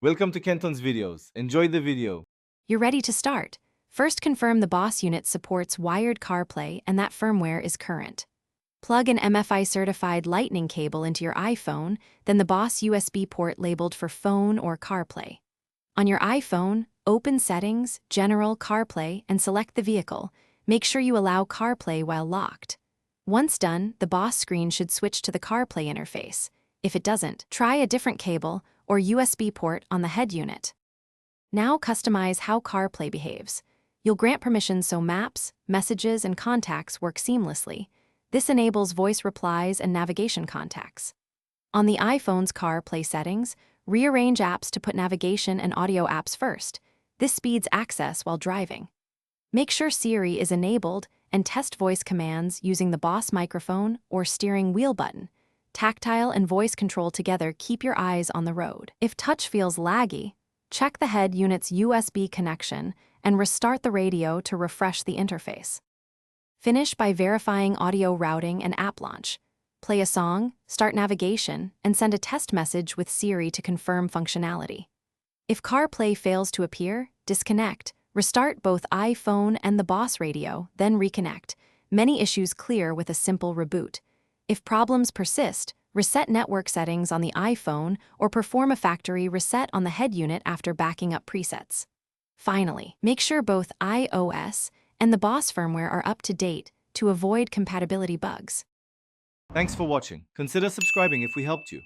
Welcome to Kenton's videos. Enjoy the video. You're ready to start. First, confirm the BOSS unit supports wired CarPlay and that firmware is current. Plug an MFI-certified Lightning cable into your iPhone, then the BOSS USB port labeled for phone or CarPlay. On your iPhone, open Settings, General CarPlay, and select the vehicle. Make sure you allow CarPlay while locked. Once done, the BOSS screen should switch to the CarPlay interface. If it doesn't, try a different cable or USB port on the head unit. Now customize how CarPlay behaves. You'll grant permissions so maps, messages, and contacts work seamlessly. This enables voice replies and navigation contacts. On the iPhone's CarPlay settings, rearrange apps to put navigation and audio apps first. This speeds access while driving. Make sure Siri is enabled and test voice commands using the BOSS microphone or steering wheel button. Tactile and voice control together keep your eyes on the road. If touch feels laggy, check the head unit's USB connection and restart the radio to refresh the interface. Finish by verifying audio routing and app launch. Play a song, start navigation, and send a test message with Siri to confirm functionality. If CarPlay fails to appear, disconnect. Restart both iPhone and the BOSS radio, then reconnect. Many issues clear with a simple reboot. If problems persist, reset network settings on the iPhone or perform a factory reset on the head unit after backing up presets. Finally, make sure both iOS and the BOSS firmware are up to date to avoid compatibility bugs. Thanks for watching. Consider subscribing if we helped you.